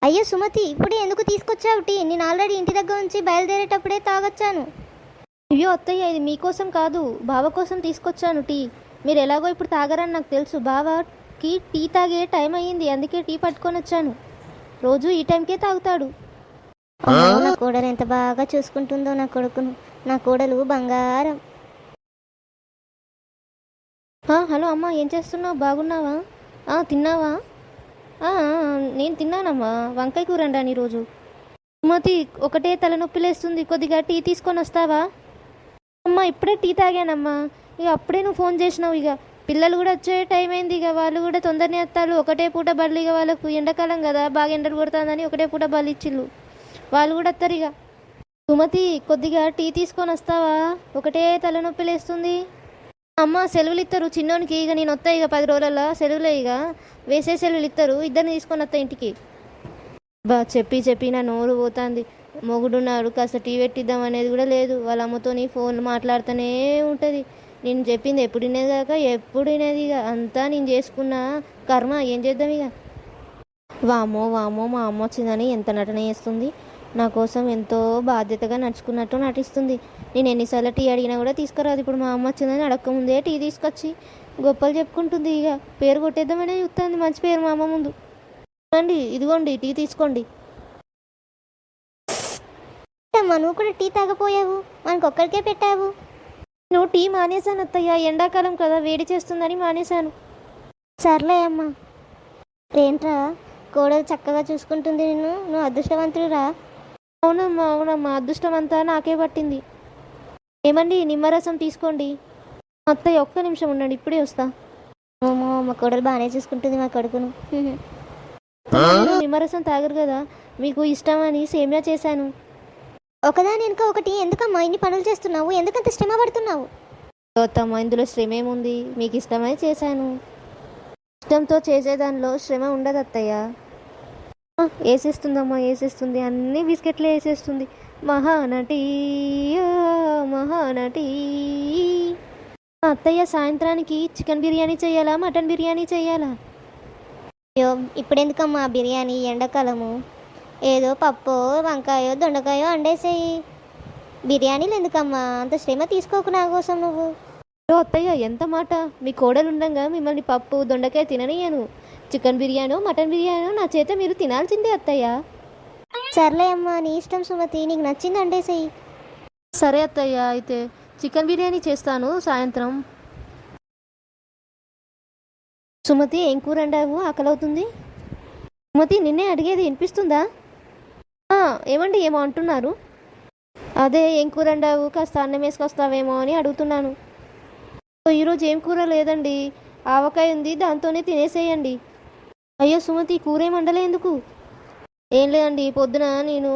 అయ్యో సుమతి, ఇప్పుడే ఎందుకు తీసుకొచ్చావు టీ? నేను ఆల్రెడీ ఇంటి దగ్గర నుంచి బయలుదేరేటప్పుడే తాగొచ్చాను. అయ్యో అత్తయ్య, ఇది మీకోసం కాదు, బావ కోసం తీసుకొచ్చాను టీ. మీరు ఎలాగో ఇప్పుడు తాగరని నాకు తెలుసు. బావకి టీ తాగే టైం అయ్యింది, అందుకే టీ పట్టుకొని వచ్చాను. రోజు ఈ టైంకే తాగుతాడు. నా కోడలు ఎంత బాగా చూసుకుంటుందో నా కొడుకును. నా కోడలు బంగారం. హలో అమ్మా, ఏం చేస్తున్నావు? బాగున్నావా? తిన్నావా? నేను తిన్నానమ్మా. వంకాయ కూర వండాను ఈరోజు. సుమతి, ఒకటే తలనొప్పి లేస్తుంది, కొద్దిగా టీ తీసుకొని వస్తావా? అమ్మా ఇప్పుడే టీ తాగానమ్మా. ఇక అప్పుడే నువ్వు ఫోన్ చేసినావు. ఇక పిల్లలు కూడా వచ్చే టైం అయింది, ఇక వాళ్ళు కూడా తొందరనే వస్తారు. ఒకటే పూట బళ్ళు, ఇక వాళ్ళకు ఎండాకాలం కదా, బాగా ఎండలు కొడుతుందని ఒకటే పూట బళ్ళు ఇచ్చిళ్ళు. వాళ్ళు కూడా వస్తారు. ఇక సుమతి, కొద్దిగా టీ తీసుకొని వస్తావా? ఒకటే తలనొప్పి లేస్తుంది. అమ్మ సెలవులు ఇస్తారు చిన్నోనికి. ఇక నేను వస్తా, ఇక 10 రోజులలో సెలవులే, ఇక వేసే సెలవులు ఇస్తారు. ఇద్దరిని తీసుకొని వస్తా ఇంటికి. చెప్పి నా నోరు పోతుంది. మొగుడున్నాడు, కాస్త టీ పెట్టిద్దాం అనేది కూడా లేదు. వాళ్ళ అమ్మతోని ఫోన్ మాట్లాడుతూనే ఉంటుంది. నేను చెప్పింది ఎప్పుడు వినేది కాక ఎప్పుడు వినేది. ఇక అంతా నేను చేసుకున్న కర్మ, ఏం చేద్దాం ఇక. వామో మా అమ్మ వచ్చిందని ఎంత నటన చేస్తుంది. నా కోసం ఎంతో బాధ్యతగా నడుచుకున్నట్టు నటిస్తుంది. నేను ఎన్నిసార్లు టీ అడిగినా కూడా తీసుకురాదు. ఇప్పుడు మా అమ్మ వచ్చిందని అడగకముందే టీ తీసుకొచ్చి గొప్పలు చెప్పుకుంటుంది. ఇక పేరు కొట్టేద్దామనే చూస్తుంది, మంచి పేరు మా అమ్మ ముందు. అండి ఇదిగోండి టీ తీసుకోండి. నువ్వు కూడా టీ తాగపోయావు, మనకు ఒక్కరికే పెట్టావు. నువ్వు టీ మానేశాను అత్తయ్య, ఎండాకాలం కదా, వేడి చేస్తుందని మానేశాను. సర్లే అమ్మా. ఏంట్రా, కోడలు చక్కగా చూసుకుంటుంది నిన్ను, నువ్వు అదృష్టవంతుడురా. అవునమ్మా, అదృష్టం అంతా నాకే పట్టింది. ఏమండి, నిమ్మరసం తీసుకోండి. అత్తయ్య ఒక్క నిమిషం ఉండండి, ఇప్పుడే వస్తా. మా కోడలు బాగానే చూసుకుంటుంది మా కొడుకును. నిమ్మరసం తాగరు కదా, మీకు ఇష్టమని సేమియా చేశాను. ఒకదాని వెనుక ఒకటి ఎందుకమ్మా ఇన్ని పనులు చేస్తున్నావు? ఎందుకంత శ్రమ పడుతున్నావు? అత్తమ్మ, ఇందులో శ్రమ ఏముంది? మీకు ఇష్టమై చేశాను. ఇష్టంతో చేసేదానిలో శ్రమ ఉండదు అత్తయ్య. వేసేస్తుందమ్మా, వేసేస్తుంది, అన్ని బిస్కెట్లే వేసేస్తుంది. మహానటి అత్తయ్య, సాయంత్రానికి చికెన్ బిర్యానీ చేయాలా, మటన్ బిర్యానీ చేయాలా? అయ్యో, ఇప్పుడెందుకమ్మా బిర్యానీ? ఎండాకాలము ఏదో పప్పు, వంకాయో, దొండకాయో వండేసేయి. బిర్యానీలు ఎందుకమ్మా? అంత శ్రమ తీసుకోకు నా కోసం నువ్వు. అత్తయ్య, ఎంత మాట! మీ కోడలు ఉండగా మిమ్మల్ని పప్పు, దొండకాయ తిననియను. చికెన్ బిర్యానో, మటన్ బిర్యానో నా చేత మీరు తినాల్సిందే అత్తయ్య. సర్లే అమ్మా, నీ ఇష్టం సుమతి, నీకు నచ్చింది వండేసేయి. సరే అత్తయ్య, అయితే చికెన్ బిర్యానీ చేస్తాను సాయంత్రం. సుమతి, ఏం కూర వండావు? ఆకలవుతుంది. సుమతి, నిన్నే అడిగేది వినిపిస్తుందా? ఏమండి, ఏమో అంటున్నారు? అదే, ఏం కూర వండావు, కాస్త అన్నం వేసుకొస్తావేమో అని అడుగుతున్నాను. ఈరోజు ఏం కూర లేదండి, ఆవకాయ ఉంది, దాంతోనే తినేసేయండి. అయ్యో సుమతి, కూర ఏం వండలే ఎందుకు? ఏం లేదండి, పొద్దున నేను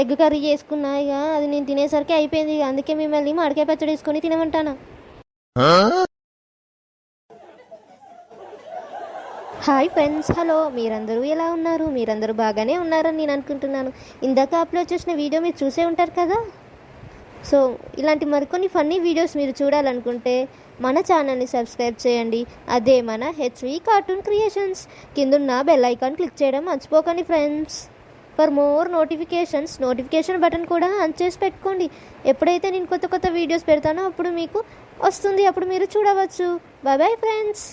ఎగ్ కర్రీ చేసుకున్నా, ఇక అది నేను తినేసరికి అయిపోయింది. ఇక అందుకే మిమ్మల్ని మామిడికాయ పచ్చడి వేసుకొని తినమంటాను. హాయ్ ఫ్రెండ్స్, హలో, మీరందరూ ఎలా ఉన్నారు? మీరందరూ బాగానే ఉన్నారని నేను అనుకుంటున్నాను. ఇందాక అప్లోడ్ చేసిన వీడియో మీరు చూసే ఉంటారు కదా. సో ఇలాంటి మరికొన్ని ఫన్నీ వీడియోస్ మీరు చూడాలనుకుంటే మన ఛానల్ని సబ్స్క్రైబ్ చేయండి. అదే మన హెచ్వి కార్టూన్ క్రియేషన్స్. కిందున్న బెల్ ఐకాన్ క్లిక్ చేయడం మర్చిపోకండి friends. For more notification button కూడా ఆన్ చేసి పెట్టుకోండి. ఎప్పుడైతే నేను కొత్త వీడియోస్ పెడతానో అప్పుడు మీకు వస్తుంది, అప్పుడు మీరు చూడవచ్చు. Bye bye friends.